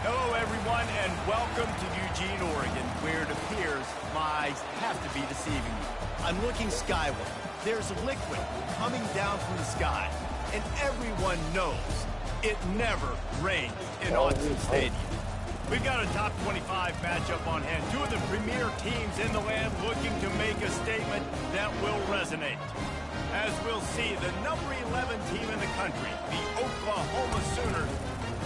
Hello, everyone, and welcome to Eugene, Oregon, where it appears my eyes have to be deceiving me. I'm looking skyward. There's liquid coming down from the sky, and everyone knows it never rains in Autzen Stadium. We've got a top 25 matchup on hand. Two of the premier teams in the land looking to make a statement that will resonate. As we'll see, the number 11 team in the country, the Oklahoma Sooners,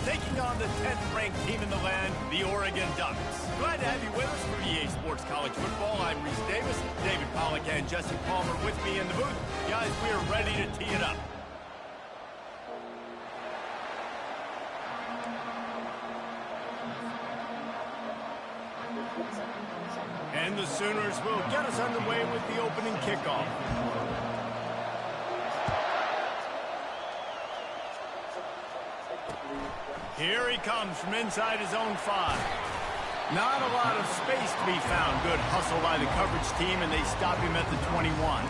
taking on the 10th-ranked team in the land, the Oregon Ducks. Glad to have you with us for EA Sports College Football. I'm Reese Davis, David Pollack and Jesse Palmer with me in the booth. Guys, we are ready to tee it up. And the Sooners will get us underway with the opening kickoff. Here he comes from inside his own 5. Not a lot of space to be found. Good hustle by the coverage team, and they stop him at the 21.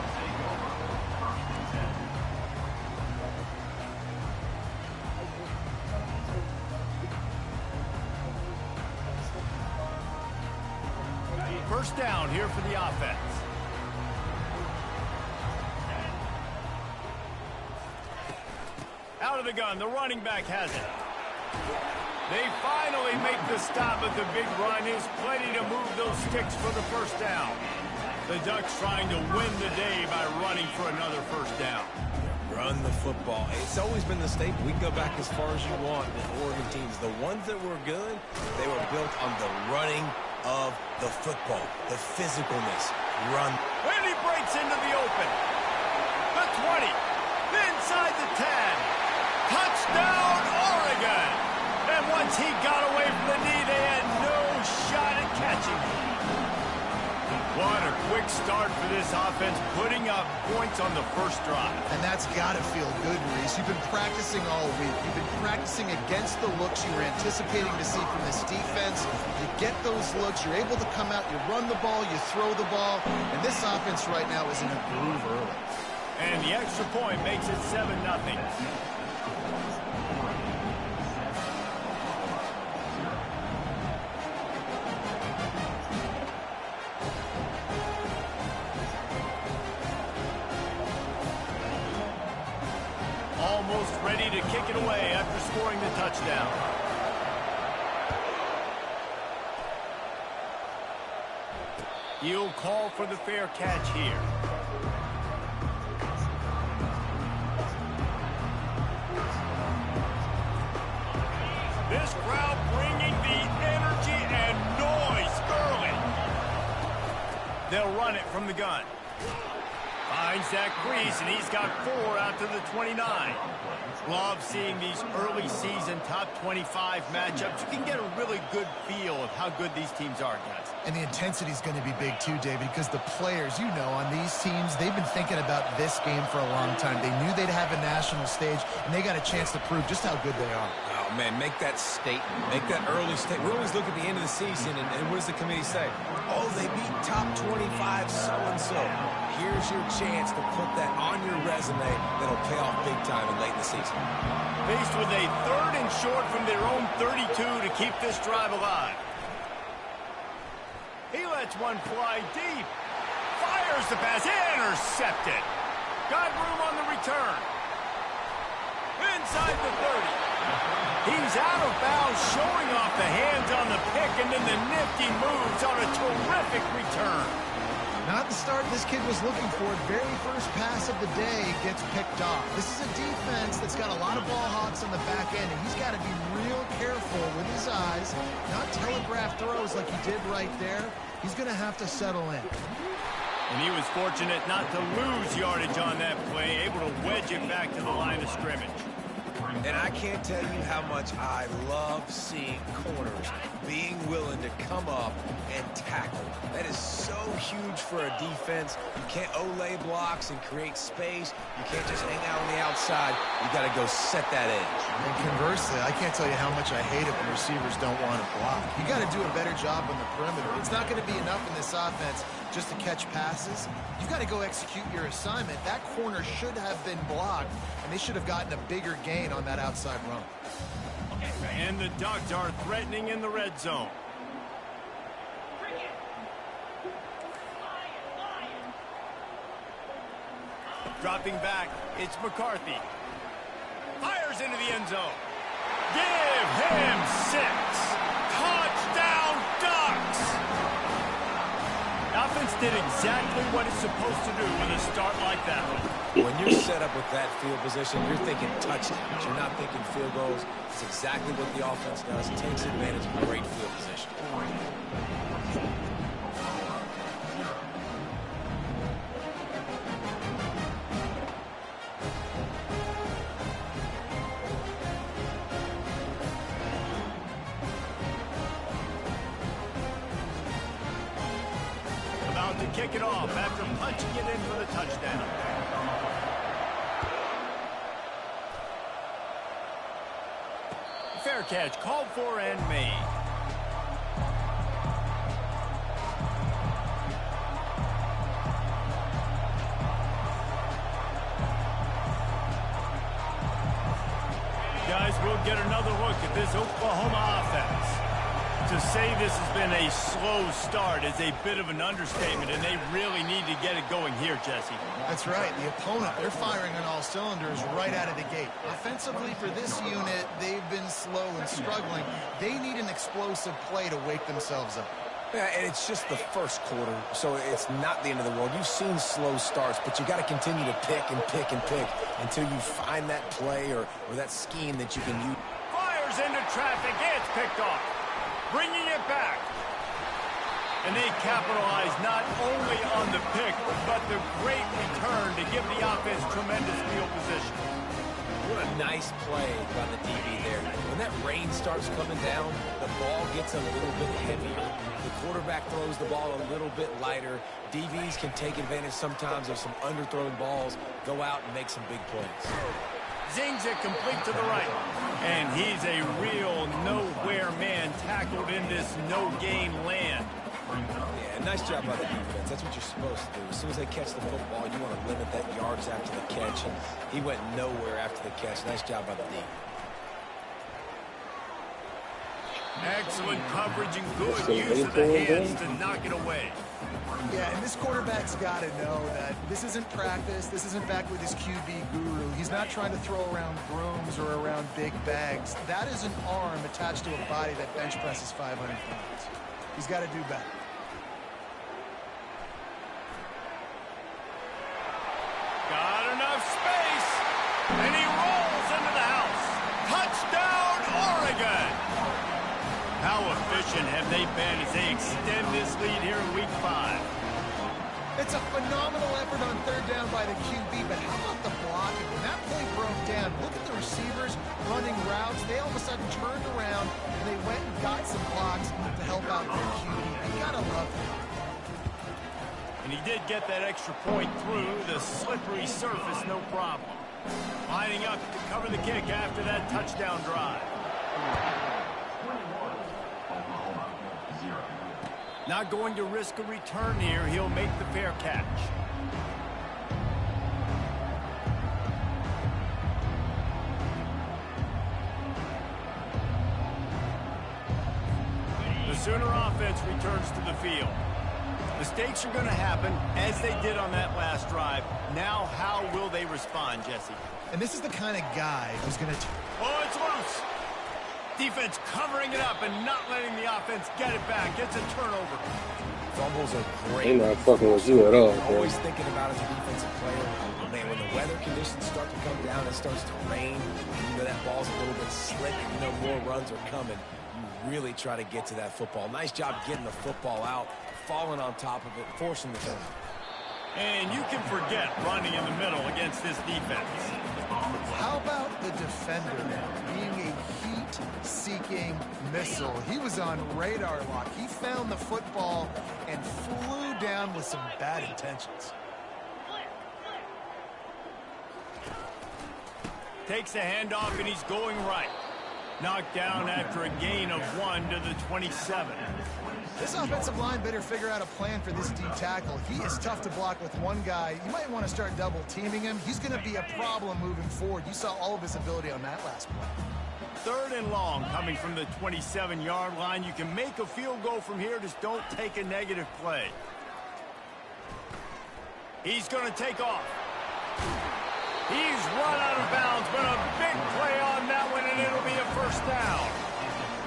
First down here for the offense. Out of the gun, the running back has it. They finally make the stop at the big run. Is plenty to move those sticks for the first down. The Ducks trying to win the day by running for another first down. Run the football. It's always been the staple. We can go back as far as you want with Oregon teams. The ones that were good, they were built on the running of the football, the physicalness. Run. And he breaks into the open. The 20. Inside the 10. Touchdown, Oregon! And once he got away from the knee, they had no shot at catching him. What a quick start for this offense, putting up points on the first drive. And that's got to feel good, Reese. You've been practicing all week. You've been practicing against the looks you were anticipating to see from this defense. You get those looks, you're able to come out, you run the ball, you throw the ball, and this offense right now is in a groove early. And the extra point makes it 7-0. Almost ready to kick it away after scoring the touchdown. He'll call for the fair catch here. This crowd bringing the energy and noise early. They'll run it from the gun. Finds that crease, and he's got 4 out to the 29. Love seeing these early season top 25 matchups. You can get a really good feel of how good these teams are, guys. And the intensity is going to be big too, David, because the players, you know, on these teams, they've been thinking about this game for a long time. They knew they'd have a national stage, and they got a chance to prove just how good they are. Oh, man, make that statement. Make that early statement. We always look at the end of the season, and what does the committee say? Oh, they beat top 25 so-and-so. Here's your chance to put that on your resume that'll pay off big time in late in the season. Faced with a 3rd and short from their own 32 to keep this drive alive. He lets one fly deep. Fires the pass. Intercepted. Got room on the return. Inside the 30. He's out of bounds, showing off the hands on the pick, and then the nifty moves on a terrific return. Not the start this kid was looking for. Very first pass of the day gets picked off. This is a defense that's got a lot of ball hawks on the back end, and he's got to be real careful with his eyes, not telegraph throws like he did right there. He's going to have to settle in. And he was fortunate not to lose yardage on that play, able to wedge it back to the line of scrimmage. And I can't tell you how much I love seeing corners being willing to come up and tackle. That is so huge for a defense. You can't olay blocks and create space. You can't just hang out on the outside. You got to go set that edge. And conversely, I can't tell you how much I hate it when receivers don't want to block. You got to do a better job on the perimeter. It's not going to be enough in this offense just to catch passes. You got to go execute your assignment. That corner should have been blocked, and they should have gotten a bigger gain on that outside run. And the Ducks are threatening in the red zone. Dropping back, it's McCarthy. Fires into the end zone. Give him 6. Touchdown, Ducks! Offense did exactly what it's supposed to do with a start like that. When you're set up with that field position, you're thinking touchdowns. You're not thinking field goals. It's exactly what the offense does. It takes advantage of great field position. About to kick it off after punching it in for the touchdown. Fair catch called for and made. Guys, we'll get another look at this Oklahoma offense. To say this has been a slow start is a bit of an understatement, and they really need to get it going here, Jesse. That's right. The opponent, they're firing on all cylinders right out of the gate. Offensively for this unit, they've been slow and struggling. They need an explosive play to wake themselves up. Yeah, and it's just the first quarter, so it's not the end of the world. You've seen slow starts, but you got to continue to pick and pick and pick until you find that play or that scheme that you can use. Fires into traffic. It's picked off. Bringing it back. And they capitalize not only on the pick, but the great return to give the offense tremendous field position. What a nice play by the DB there. When that rain starts coming down, the ball gets a little bit heavier. The quarterback throws the ball a little bit lighter. DBs can take advantage sometimes of some underthrown balls, go out and make some big plays. Zings it complete to the right. And he's a real nowhere man tackled in this no-gain land. Yeah, nice job by the defense. That's what you're supposed to do. As soon as they catch the football, you want to limit that yards after the catch. And he went nowhere after the catch. Nice job by the D. Excellent coverage and good use of the hands to knock it away. Yeah, and this quarterback's got to know that this isn't practice. This isn't back with his QB guru. He's not trying to throw around brooms or around big bags. That is an arm attached to a body that bench presses 500 pounds. He's got to do better. Got enough space, and he rolls into the house. Touchdown, Oregon! How efficient have they been as they extend this lead here in Week 5? It's a phenomenal effort on third down by the QB, but how about the blocking? When that play broke down, look at the receivers running routes. They all of a sudden turned around, and they went and got some blocks to help out their QB. You gotta love it. And he did get that extra point through the slippery surface, no problem. Lining up to cover the kick after that touchdown drive. Not going to risk a return here. He'll make the fair catch. The The Sooner offense returns to the field. Mistakes are going to happen, as they did on that last drive. Now, how will they respond, Jesse? And this is the kind of guy who's going to... Oh, it's loose. Defense covering it up and not letting the offense get it back. Gets a turnover. Fumbles are great. They're not fucking with you at all, bro. Always thinking about as a defensive player. Man, when the weather conditions start to come down, it starts to rain, and you know that ball's a little bit slick, and you know more runs are coming. You really try to get to that football. Nice job getting the football out, falling on top of it, forcing the turn. And you can forget running in the middle against this defense. How about the defender being a heat-seeking missile? He was on radar lock. He found the football and flew down with some bad intentions. Takes a handoff, and he's going right. Knocked down after a gain of 1 to the 27. This offensive line better figure out a plan for this D tackle. He is tough to block with one guy. You might want to start double teaming him. He's going to be a problem moving forward. You saw all of his ability on that last play. 3rd and long coming from the 27-yard line. You can make a field goal from here. Just don't take a negative play. He's going to take off. He's run out of bounds, but a big play on that one, and it'll be a first down.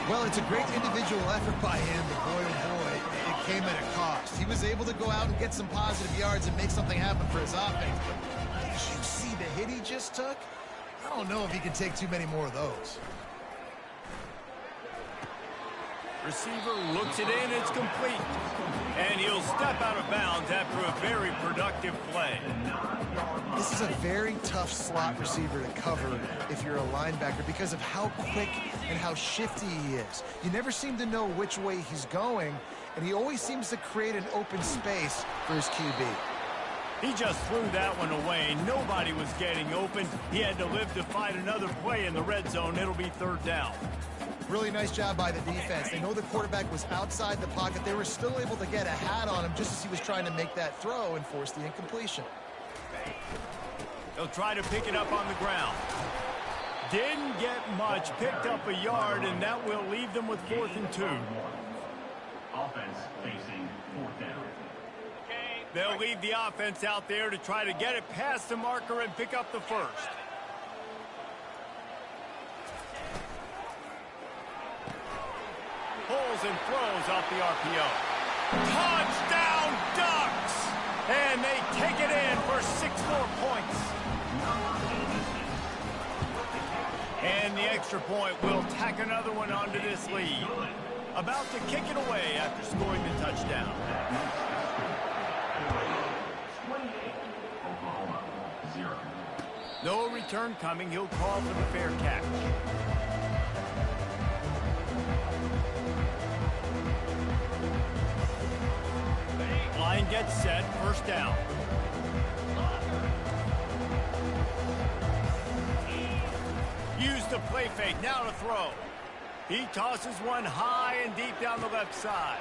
Well, it's a great individual effort by him, but boy, oh boy, it came at a cost. He was able to go out and get some positive yards and make something happen for his offense, but did you see the hit he just took? I don't know if he can take too many more of those. Receiver looks it in, it's complete. And he'll step out of bounds after a very productive play. This is a very tough slot receiver to cover if you're a linebacker because of how quick and how shifty he is. You never seem to know which way he's going, and he always seems to create an open space for his QB. He just threw that one away. Nobody was getting open. He had to live to fight another play in the red zone. It'll be 3rd down. Really nice job by the defense. They know the quarterback was outside the pocket. They were still able to get a hat on him just as he was trying to make that throw and force the incompletion. They'll try to pick it up on the ground. Didn't get much. Picked up a yard, and that will leave them with 4th and 2. Offense facing 4th down. They'll leave the offense out there to try to get it past the marker and pick up the first. Pulls and throws off the RPO. Touchdown, Ducks! And they take it in for 6 more points. And the extra point will tack another one onto this lead. About to kick it away after scoring the touchdown. No return coming. He'll call for the fair catch. Line gets set. First down. Use the play fake. Now to throw. He tosses one high and deep down the left side.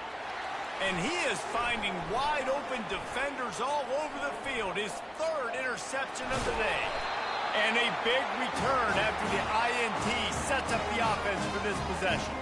And he is finding wide open defenders all over the field. His 3rd interception of the day. And a big return after the INT sets up the offense for this possession.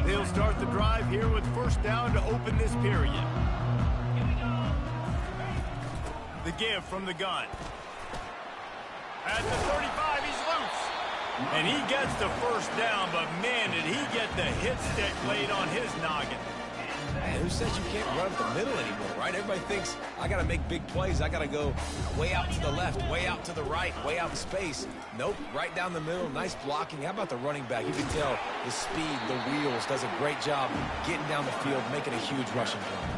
They'll start the drive here with first down to open this period. The give from the gun. At the 35, he's loose. And he gets the first down, but man, did he get the hit stick laid on his noggin. Man, who says you can't run up the middle anymore, right? Everybody thinks, I got to make big plays. I got to go way out to the left, way out to the right, way out in space. Nope, right down the middle. Nice blocking. How about the running back? You can tell the speed, the wheels, does a great job getting down the field, making a huge rushing play.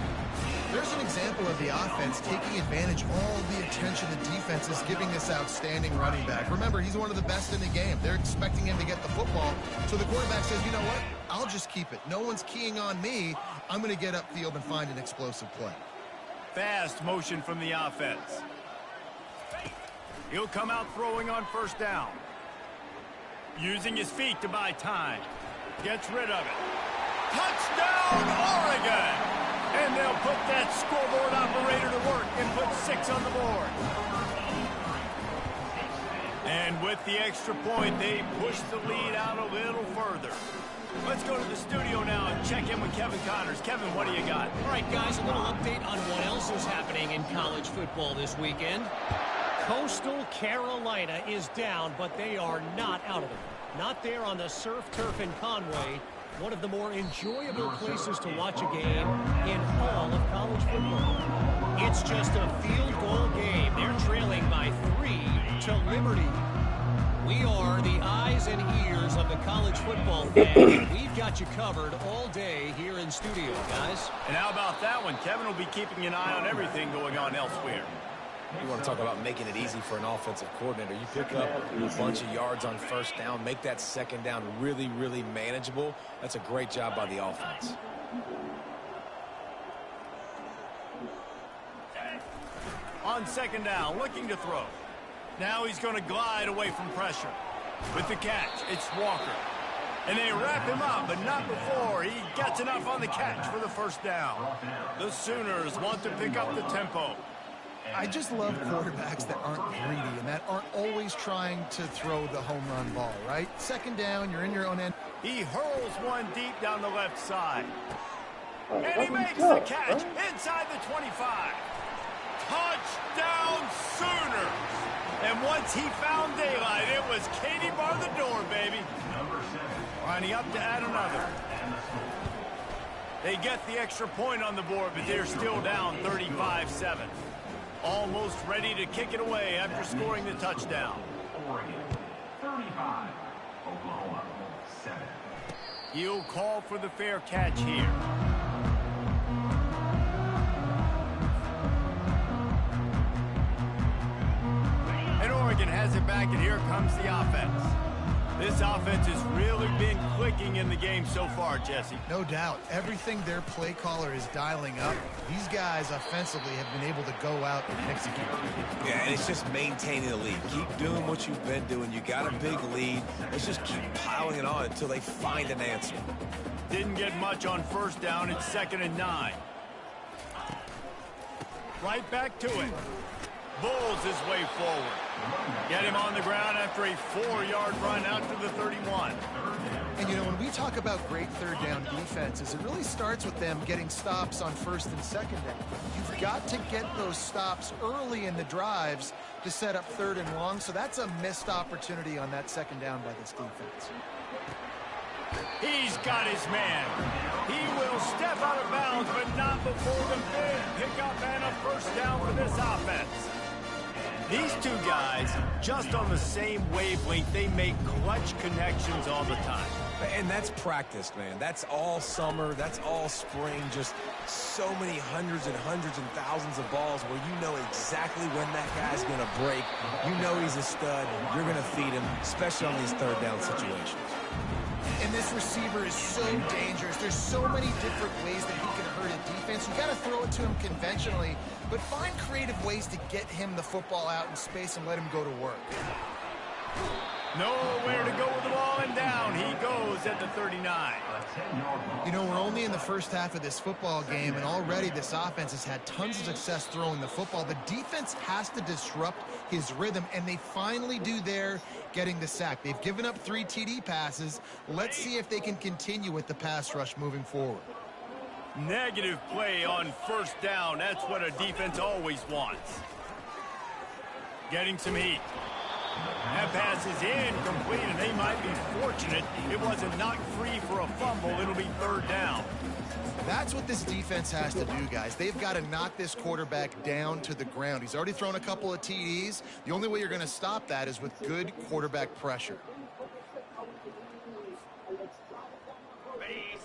There's an example of the offense taking advantage of all the attention the defense is giving this outstanding running back. Remember, he's one of the best in the game. They're expecting him to get the football. So the quarterback says, you know what? I'll just keep it. No one's keying on me. I'm going to get upfield and find an explosive play. Fast motion from the offense. He'll come out throwing on first down. Using his feet to buy time. Gets rid of it. Touchdown, Oregon! And they'll put that scoreboard operator to work and put 6 on the board. And with the extra point, they push the lead out a little further. Let's go to the studio now and check in with Kevin Connors. Kevin, what do you got? All right, guys, a little update on what else is happening in college football this weekend. Coastal Carolina is down, but they are not out of it. Not there on the surf turf in Conway, one of the more enjoyable places to watch a game in all of college football. It's just a field goal game. They're trailing by 3 to Liberty. We are the eyes and ears of the college football fan. We've got you covered all day here in studio, guys. And how about that one? Kevin will be keeping an eye on everything going on elsewhere. You want to talk about making it easy for an offensive coordinator. You pick up a bunch of yards on first down, make that second down really, really manageable. That's a great job by the offense. On second down, looking to throw. Now he's going to glide away from pressure. With the catch, it's Walker. And they wrap him up, but not before he gets enough on the catch for the first down. The Sooners want to pick up the tempo. I just love quarterbacks that aren't greedy and that aren't always trying to throw the home run ball, right? Second down, you're in your own end. He hurls one deep down the left side. And he makes the catch inside the 25. Touchdown Sooners! And once he found daylight, it was Katie bar the door, baby. Lining up to add another. They get the extra point on the board, but they're still down 35-7. Almost ready to kick it away after scoring the touchdown. Oregon 35, Oklahoma 7. He'll call for the fair catch here. And Oregon has it back, and here comes the offense. This offense has really been clicking in the game so far, Jesse. No doubt. Everything their play caller is dialing up, these guys offensively have been able to go out and execute. Yeah, and it's just maintaining the lead. Keep doing what you've been doing. You got a big lead. Let's just keep piling it on until they find an answer. Didn't get much on first down. It's 2nd and 9. Right back to it. Bulls his way forward. Get him on the ground after a 4-yard run out to the 31. And, you know, when we talk about great third down defenses, it really starts with them getting stops on first and second down. You've got to get those stops early in the drives to set up 3rd and long, so that's a missed opportunity on that second down by this defense. He's got his man. He will step out of bounds, but not before the big pickup and a first down for this offense. These two guys, just on the same wavelength, they make clutch connections all the time. And that's practice, man. That's all summer. That's all spring. Just so many hundreds and thousands of balls where you know exactly when that guy's going to break. You know he's a stud. You're going to feed him, especially on these third down situations. And this receiver is so dangerous. There's so many different ways that he can hurt a defense. You got to throw it to him conventionally, but find creative ways to get him the football out in space and let him go to work. Nowhere to go with the ball, and down he goes at the 39. You know, we're only in the first half of this football game, and already this offense has had tons of success throwing the football. The defense has to disrupt his rhythm, and they finally do there, getting the sack. They've given up 3 TD passes. Let's see if they can continue with the pass rush moving forward. Negative play on first down. That's what a defense always wants. Getting some heat. That pass is incomplete, and they might be fortunate it wasn't knocked free for a fumble. It'll be 3rd down. That's what this defense has to do, guys. They've got to knock this quarterback down to the ground. He's already thrown a couple of TDs. The only way you're going to stop that is with good quarterback pressure.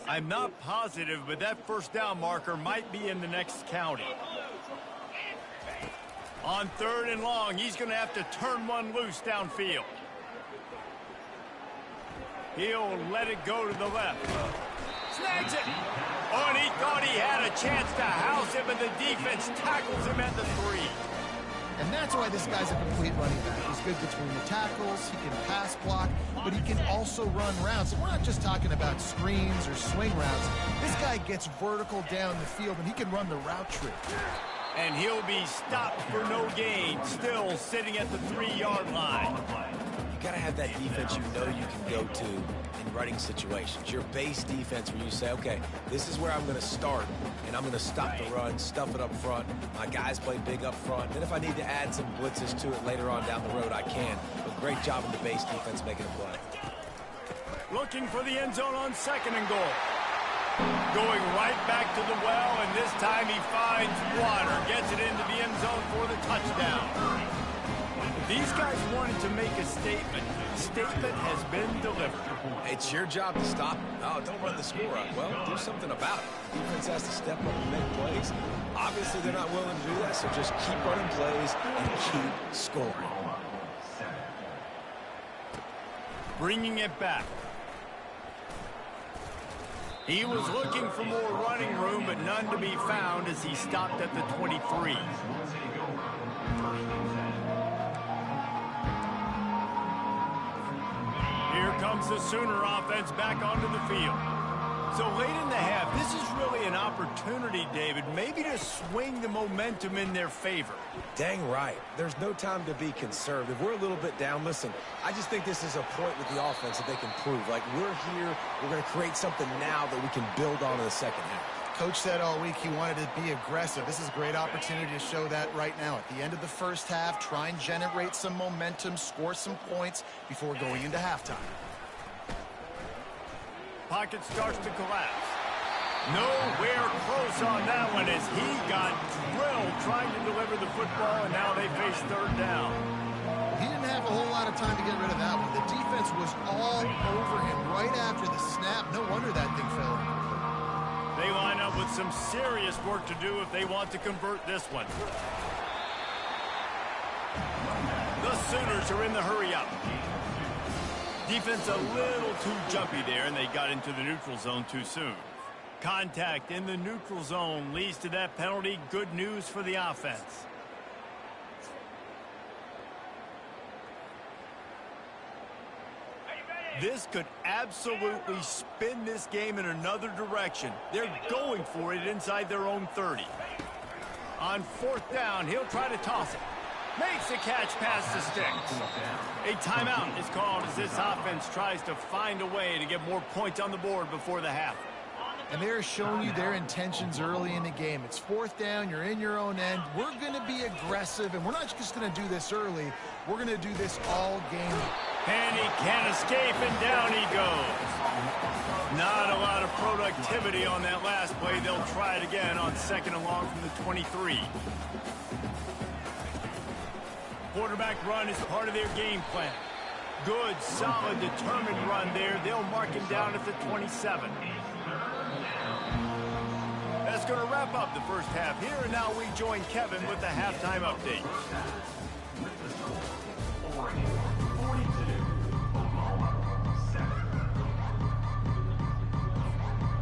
I'm not positive, but that first down marker might be in the next county. On 3rd and long, he's going to have to turn one loose downfield. He'll let it go to the left. Snags it. Oh, and he thought he had a chance to house it, but the defense tackles him at the 3. And that's why this guy's a complete running back. He's good between the tackles, he can pass block, but he can also run routes. And we're not just talking about screens or swing routes. This guy gets vertical down the field, and he can run the route tree. And he'll be stopped for no gain, still sitting at the 3-yard line. You got to have that defense you know you can go to in running situations. Your base defense where you say, okay, this is where I'm going to start, and I'm going to stop the run, stuff it up front. My guys play big up front. Then if I need to add some blitzes to it later on down the road, I can. But great job in the base defense making a play. Looking for the end zone on 2nd and goal. Going right back to the well, and this time he finds water. Gets it into the end zone for the touchdown. These guys wanted to make a statement. The statement has been delivered. It's your job to stop. Oh, don't run the score up. Well, do something about it. The defense has to step up and make plays. Obviously, they're not willing to do that, so just keep running plays and keep scoring. Bringing it back. He was looking for more running room, but none to be found as he stopped at the 23. Here comes the Sooner offense back onto the field. So late in the half, this is really an opportunity, David, maybe to swing the momentum in their favor. Dang right. There's no time to be conservative. We're a little bit down. Listen, I just think this is a point with the offense that they can prove. Like, we're here, we're going to create something now that we can build on in the second half. Coach said all week he wanted to be aggressive. This is a great opportunity to show that right now. At the end of the first half, try and generate some momentum, score some points before going into halftime. Pocket starts to collapse. Nowhere close on that one as he got drilled trying to deliver the football, and now they face 3rd down. He didn't have a whole lot of time to get rid of that one. The defense was all over him right after the snap. No wonder that thing fell. They line up with some serious work to do if they want to convert this one. The Sooners are in the hurry-up. Defense a little too jumpy there, and they got into the neutral zone too soon. Contact in the neutral zone leads to that penalty. Good news for the offense. This could absolutely spin this game in another direction. They're going for it inside their own 30. On 4th down, he'll try to toss it. Makes the catch past the sticks. A timeout is called as this offense tries to find a way to get more points on the board before the half. And they're showing you their intentions early in the game. It's 4th down, you're in your own end. We're going to be aggressive, and we're not just going to do this early. We're going to do this all game. And he can't escape, and down he goes. Not a lot of productivity on that last play. They'll try it again on 2nd and long from the 23. Quarterback run is part of their game plan. Good, solid, determined run there. They'll mark him down at the 27. That's going to wrap up the first half here, and now we join Kevin with the halftime update.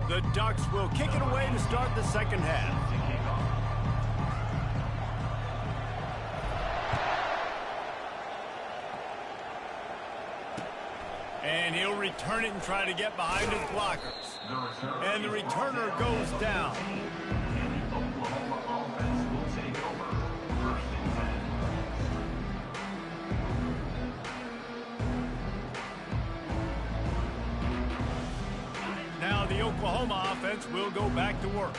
The Ducks will kick it away to start the second half. And he'll return it and try to get behind his blockers. And the returner goes down. Now the Oklahoma offense will go back to work.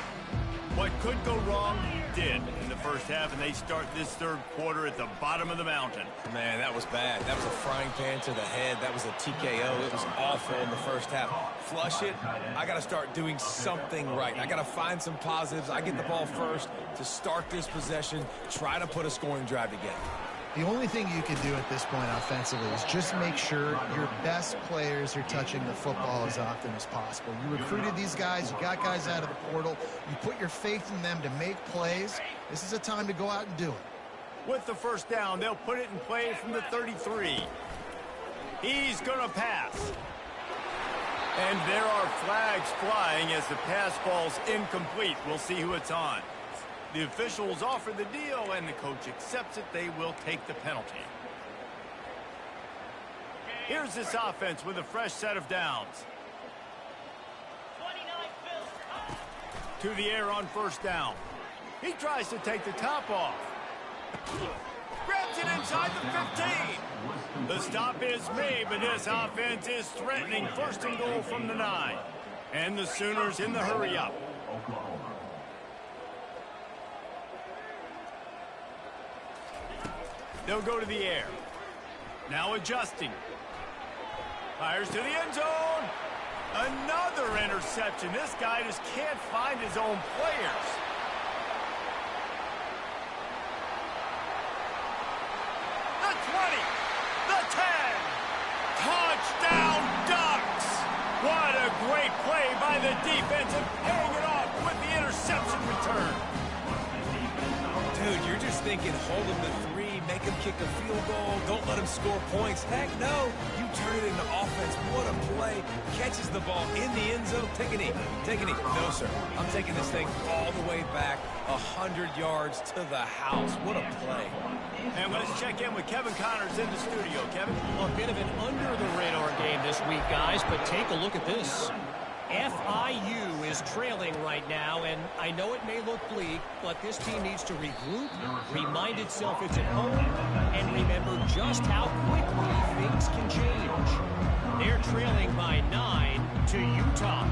What could go wrong did in the first half, and they start this 3rd quarter at the bottom of the mountain. Man, that was bad. That was a frying pan to the head. That was a TKO. It was awful in the first half. Flush it. I got to start doing something right. I got to find some positives. I get the ball first to start this possession, try to put a scoring drive together. The only thing you can do at this point offensively is just make sure your best players are touching the football as often as possible. You recruited these guys, you got guys out of the portal, you put your faith in them to make plays. This is a time to go out and do it. With the first down, they'll put it in play from the 33. He's going to pass. And there are flags flying as the pass falls incomplete. We'll see who it's on. The officials offer the deal, and the coach accepts it. They will take the penalty. Here's this offense with a fresh set of downs. To the air on first down. He tries to take the top off. Grabs it inside the 15. The stop is made, but this offense is threatening first and goal from the 9. And the Sooners in the hurry-up. They'll go to the air. Now adjusting. Fires to the end zone. Another interception. This guy just can't find his own players. The 20. The 10. Touchdown Ducks. What a great play by the defense and paying it off with the interception return. Dude, you're just thinking, hold him to 3, make him kick a field goal, don't let him score points. Heck no, you turn it into offense. What a play. Catches the ball in the end zone. Take a knee. Take a knee. No, sir. I'm taking this thing all the way back 100 yards to the house. What a play. And let's check in with Kevin Connors in the studio. Kevin? A bit of an under-the-radar game this week, guys, but take a look at this. FIU is trailing right now, and I know it may look bleak, but this team needs to regroup, remind itself it's at home, and remember just how quickly things can change. They're trailing by 9 to Utah.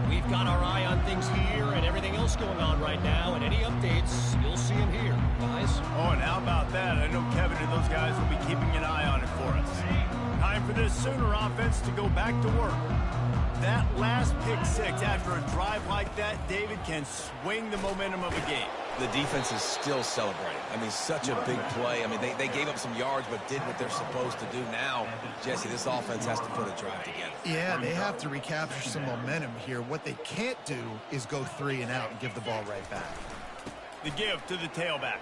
We've got our eye on things here and everything else going on right now, and any updates, you'll see them here, guys. Oh, and how about that? I know Kevin and those guys will be keeping an eye on it for us. Time for this Sooner offense to go back to work. That last pick 6 after a drive like that, David, can swing the momentum of a game. The defense is still celebrating. I mean, such a big play. I mean, they gave up some yards but did what they're supposed to do. Now, Jesse, this offense has to put a drive together. Yeah, they have to recapture some momentum here. What they can't do is go 3 and out and give the ball right back. The give to the tailback.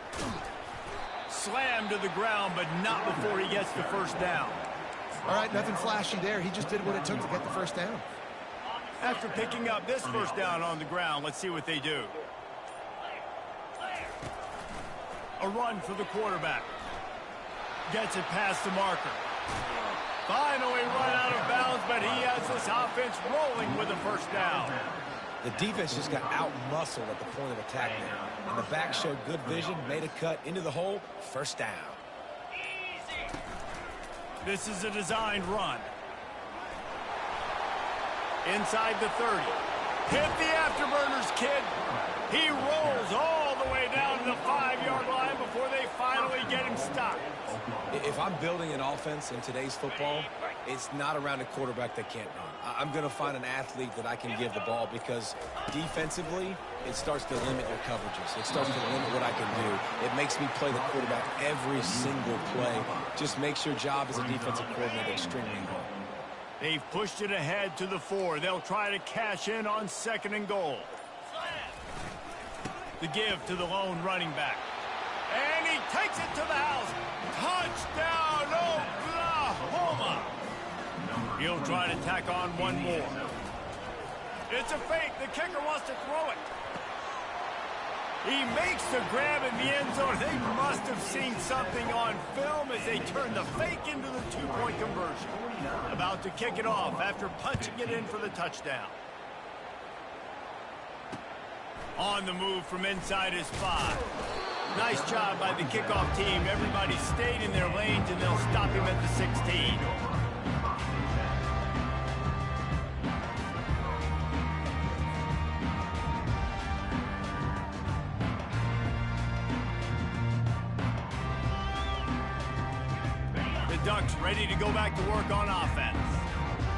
Slam to the ground, but not before he gets the first down. All right, nothing flashy there. He just did what it took to get the first down. After picking up this first down on the ground, let's see what they do. A run for the quarterback. Gets it past the marker. Finally run out of bounds, but he has this offense rolling with a first down. The defense just got out-muscled at the point of attack there. And the back showed good vision, made a cut into the hole, first down. This is a designed run. Inside the 30. Hit the afterburners, kid. He rolls all the way down to the 5-yard line before they finally get him stopped. If I'm building an offense in today's football, it's not around a quarterback that can't run. I'm going to find an athlete that I can give the ball because defensively, it starts to limit your coverages. It starts to limit what I can do. It makes me play the quarterback every single play. Just makes your job as a defensive coordinator extremely hard. They've pushed it ahead to the 4. They'll try to cash in on 2nd and goal. The give to the lone running back. And he takes it to the house. Touchdown, Oklahoma! He'll try to tack on one more. It's a fake. The kicker wants to throw it. He makes the grab in the end zone. They must have seen something on film as they turn the fake into the 2-point conversion. About to kick it off after punching it in for the touchdown. On the move from inside his 5. Nice job by the kickoff team. Everybody stayed in their lanes, and they'll stop him at the 16. The Ducks ready to go back to work on offense.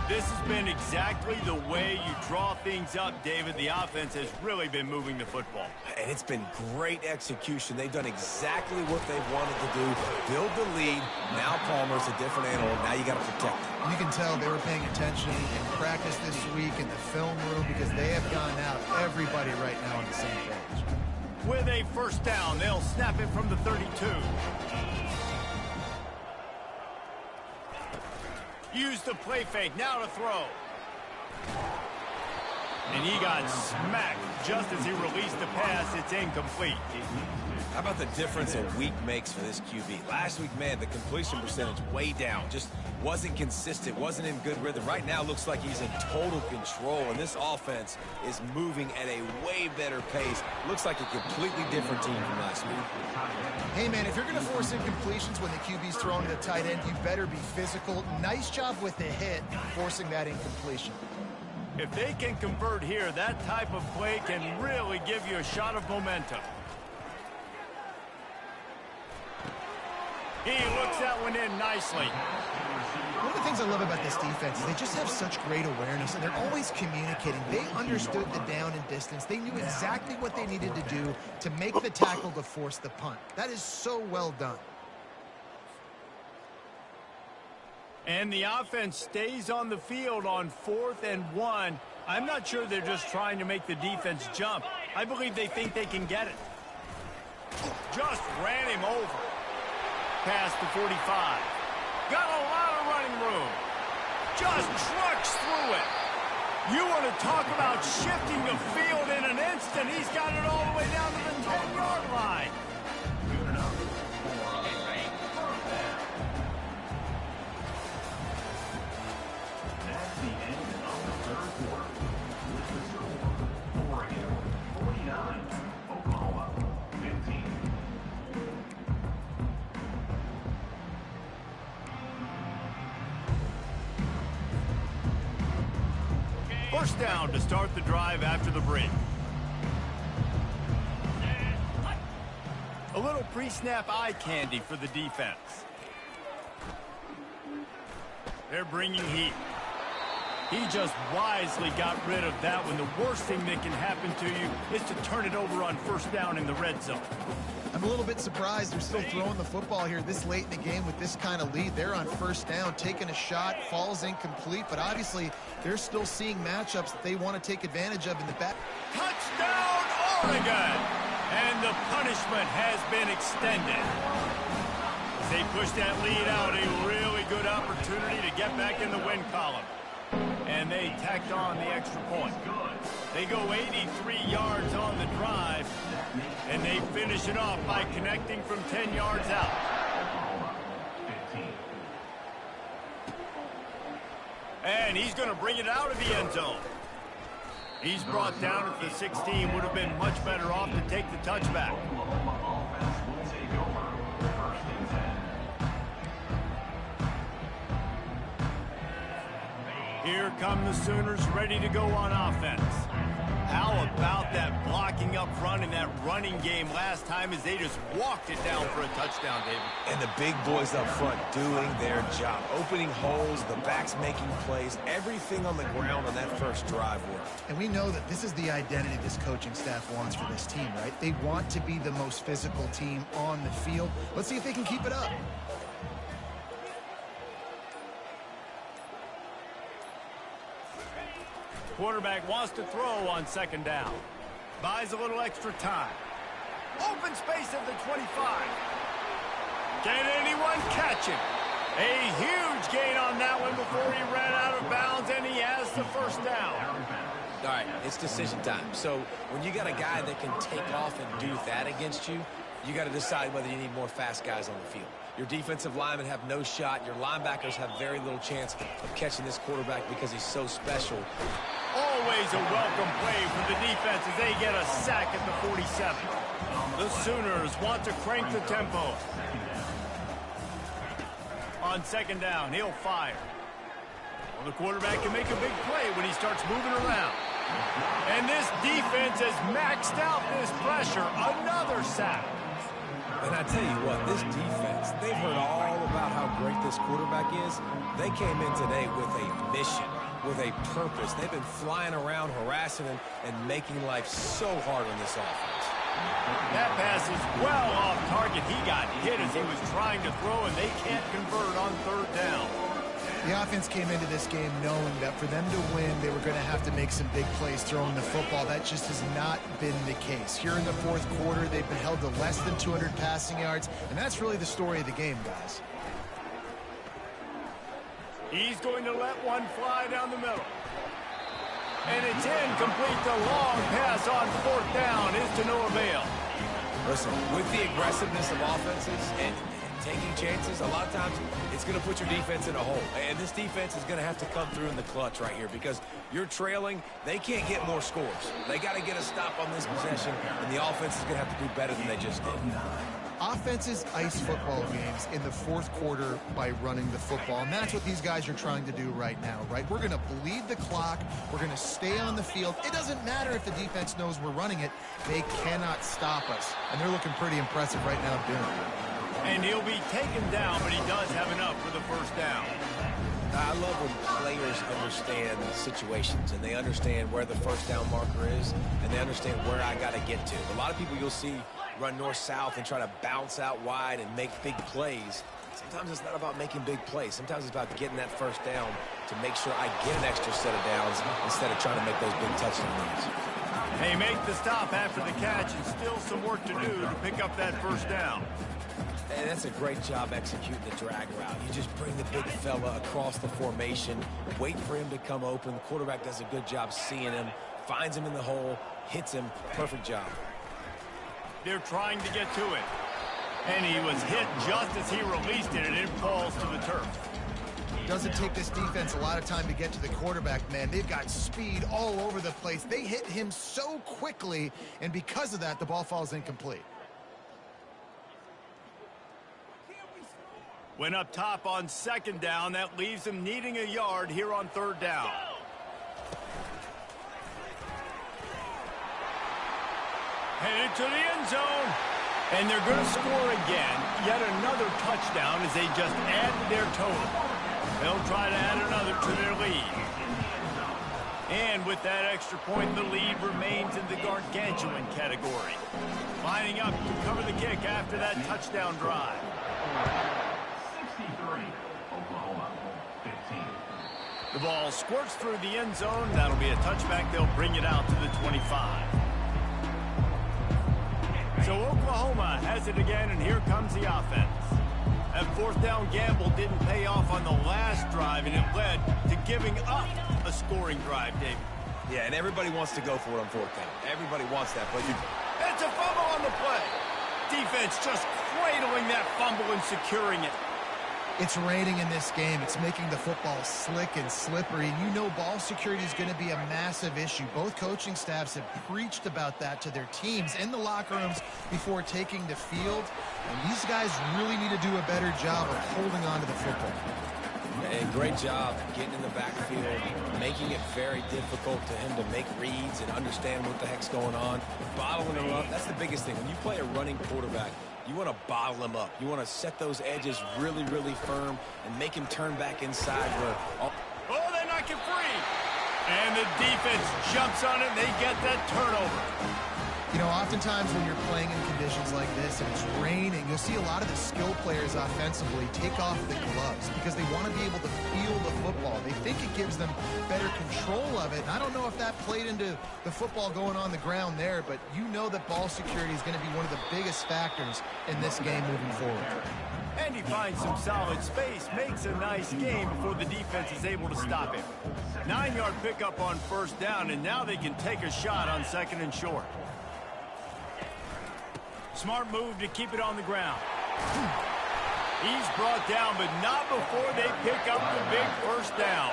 This has been exactly the way you draw things up, David. The offense has really been moving the football. And it's been great execution. They've done exactly what they wanted to do. Build the lead. Now Palmer's a different animal. Now you got to protect him. You can tell they were paying attention in practice this week in the film room because they have gone out, everybody right now on the same page. With a first down, they'll snap it from the 32. Use the play fake, now to throw. And he got smacked just as he released the pass. It's incomplete. How about the difference a week makes for this QB? Last week, man, the completion percentage way down. Just wasn't consistent, wasn't in good rhythm. Right now, looks like he's in total control, and this offense is moving at a way better pace. Looks like a completely different team from last week. Hey, man, if you're going to force incompletions when the QB's throwing to the tight end, you better be physical. Nice job with the hit, forcing that incompletion. If they can convert here, that type of play can really give you a shot of momentum. He looks that one in nicely. One of the things I love about this defense is they just have such great awareness, and they're always communicating. They understood the down and distance. They knew exactly what they needed to do to make the tackle to force the punt. That is so well done. And the offense stays on the field on 4th and 1. I'm not sure they're just trying to make the defense jump. I believe they think they can get it. Just ran him over. Past the 45. Got a lot of running room. Just trucks through it. You want to talk about shifting the field in an instant. He's got it all the way down to the 10-yard line. That's the end of the third quarter. With the score, Oregon 49, Oklahoma 15. First down to start the drive after the break. A little pre-snap eye candy for the defense. They're bringing heat. He just wisely got rid of that one. The worst thing that can happen to you is to turn it over on first down in the red zone. I'm a little bit surprised they're still throwing the football here this late in the game with this kind of lead. They're on first down, taking a shot, falls incomplete, but obviously they're still seeing matchups that they want to take advantage of in the back. Touchdown, Oregon! And the punishment has been extended. As they push that lead out, a really good opportunity to get back in the win column. And they tacked on the extra point. They go 83 yards on the drive, and they finish it off by connecting from 10 yards out. And he's going to bring it out of the end zone. He's brought down at the 16. Would have been much better off to take the touchback. Here come the Sooners ready to go on offense. How about that blocking up front in that running game last time as they just walked it down for a touchdown, David? And the big boys up front doing their job. Opening holes, the backs making plays, everything on the ground on that first drive worked. And we know that this is the identity this coaching staff wants for this team, right? They want to be the most physical team on the field. Let's see if they can keep it up. Quarterback wants to throw on second down. Buys a little extra time. Open space at the 25. Can anyone catch him? A huge gain on that one before he ran out of bounds, and he has the first down. All right, it's decision time. So when you got a guy that can take off and do that against you, you got to decide whether you need more fast guys on the field. Your defensive linemen have no shot. Your linebackers have very little chance of catching this quarterback because he's so special. Always a welcome play for the defense as they get a sack at the 47. The Sooners want to crank the tempo. On second down, he'll fire. Well, the quarterback can make a big play when he starts moving around. And this defense has maxed out this pressure. Another sack. And I tell you what, this defense, they've heard all about how great this quarterback is. They came in today with a mission, with a purpose. They've been flying around, harassing him, and making life so hard on this offense. That pass is well off target. He got hit as he was trying to throw, and they can't convert on third down. The offense came into this game knowing that for them to win, they were going to have to make some big plays throwing the football. That just has not been the case. Here in the fourth quarter, they've been held to less than 200 passing yards, and that's really the story of the game, guys. He's going to let one fly down the middle. And it's incomplete. The long pass on fourth down is to no avail. Listen, with the aggressiveness of offenses and taking chances, a lot of times it's going to put your defense in a hole. And this defense is going to have to come through in the clutch right here because you're trailing. They can't get more scores. They got to get a stop on this possession, and the offense is going to have to do better than they just did. Offenses ice football games in the fourth quarter by running the football, and that's what these guys are trying to do right now, right? We're going to bleed the clock. We're going to stay on the field. It doesn't matter if the defense knows we're running it. They cannot stop us, and they're looking pretty impressive right now doing it. And he'll be taken down, but he does have enough for the first down. I love when players understand situations and they understand where the first down marker is and they understand where I got to get to. A lot of people you'll see run north-south and try to bounce out wide and make big plays. Sometimes it's not about making big plays. Sometimes it's about getting that first down to make sure I get an extra set of downs instead of trying to make those big touchdown runs. They make the stop after the catch and still some work to do to pick up that first down. And that's a great job executing the drag route. You just bring the big fella across the formation, wait for him to come open. The quarterback does a good job seeing him, finds him in the hole, hits him. Perfect job. They're trying to get to it. And he was hit just as he released it, and it falls to the turf. Doesn't take this defense a lot of time to get to the quarterback, man. They've got speed all over the place. They hit him so quickly, and because of that, the ball falls incomplete. Went up top on second down. That leaves him needing a yard here on third down. Headed to the end zone. And they're going to score again. Yet another touchdown as they just add to their total. They'll try to add another to their lead. And with that extra point, the lead remains in the gargantuan category. Lining up to cover the kick after that touchdown drive. 63, Oklahoma, 15. The ball squirts through the end zone. That'll be a touchback. They'll bring it out to the 25. So Oklahoma has it again, and here comes the offense. That fourth down gamble didn't pay off on the last drive, and it led to giving up a scoring drive, David. Yeah, and everybody wants to go for it on fourth down. Everybody wants that, but It's a fumble on the play. Defense just cradling that fumble and securing it. It's raining in this game. It's making the football slick and slippery. You know ball security is going to be a massive issue. Both coaching staffs have preached about that to their teams in the locker rooms before taking the field. And these guys really need to do a better job of holding on to the football. And great job getting in the backfield, making it very difficult to him to make reads and understand what the heck's going on. Bottling him up, that's the biggest thing. When you play a running quarterback, you want to bottle him up. You want to set those edges really, really firm and make him turn back inside where... Oh, they knock it free. And the defense jumps on it, and they get that turnover. You know, oftentimes when you're playing in conditions like this and it's raining, you'll see a lot of the skill players offensively take off the gloves because they want to be able to feel the football. They think it gives them better control of it. And I don't know if that played into the football going on the ground there, but you know that ball security is going to be one of the biggest factors in this game moving forward. And he finds some solid space, makes a nice game before the defense is able to stop him. 9-yard pickup on first down, and now they can take a shot on second and short. Smart move to keep it on the ground. He's brought down, but not before they pick up the big first down.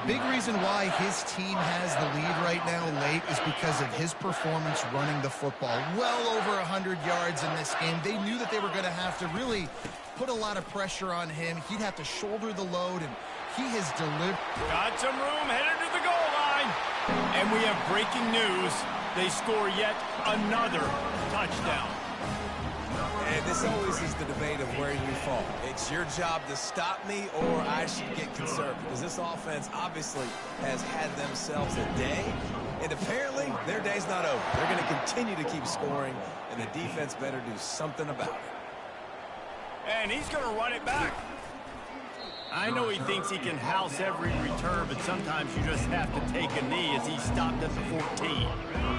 Big reason why his team has the lead right now late is because of his performance running the football. Well over 100 yards in this game. They knew that they were going to have to really put a lot of pressure on him. He'd have to shoulder the load, and he has delivered. Got some room, headed to the goal line. And we have breaking news. They score yet another touchdown. And this always is the debate of where you fall. It's your job to stop me or I should get conservative. Because this offense obviously has had themselves a day. And apparently their day's not over. They're going to continue to keep scoring. And the defense better do something about it. And he's going to run it back. I know he thinks he can house every return, but sometimes you just have to take a knee as he stopped at the 14.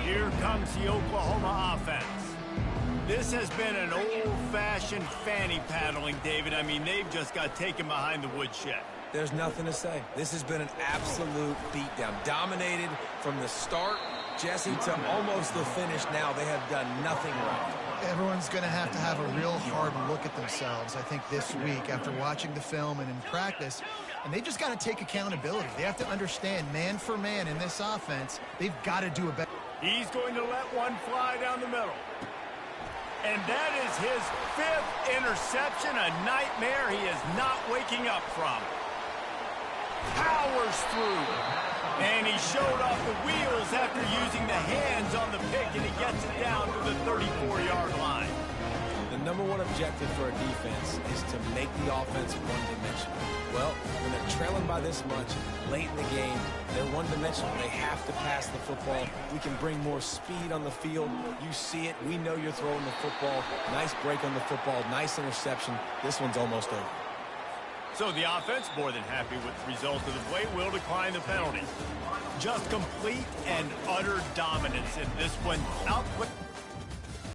Here comes the Oklahoma offense. This has been an old-fashioned fanny paddling, David. I mean, they've just got taken behind the woodshed. There's nothing to say. This has been an absolute beatdown. Dominated from the start, Jesse, to almost the finish now. They have done nothing right. Everyone's going to have a real hard look at themselves, I think, this week after watching the film and in practice. And they've just got to take accountability. They have to understand, man for man in this offense, they've got to do a better. He's going to let one fly down the middle. And that is his 5th interception, a nightmare he is not waking up from. Powers through. And he showed off the wheels after using the hands on the pick, and he gets it down to the 34-yard line. The number one objective for a defense is to make the offense one-dimensional. Well, when they're trailing by this much late in the game, they're one-dimensional. They have to pass the football. We can bring more speed on the field. You see it. We know you're throwing the football. Nice break on the football. Nice interception. This one's almost over. So the offense, more than happy with the result of the play, will decline the penalty. Just complete and utter dominance in this one. Output.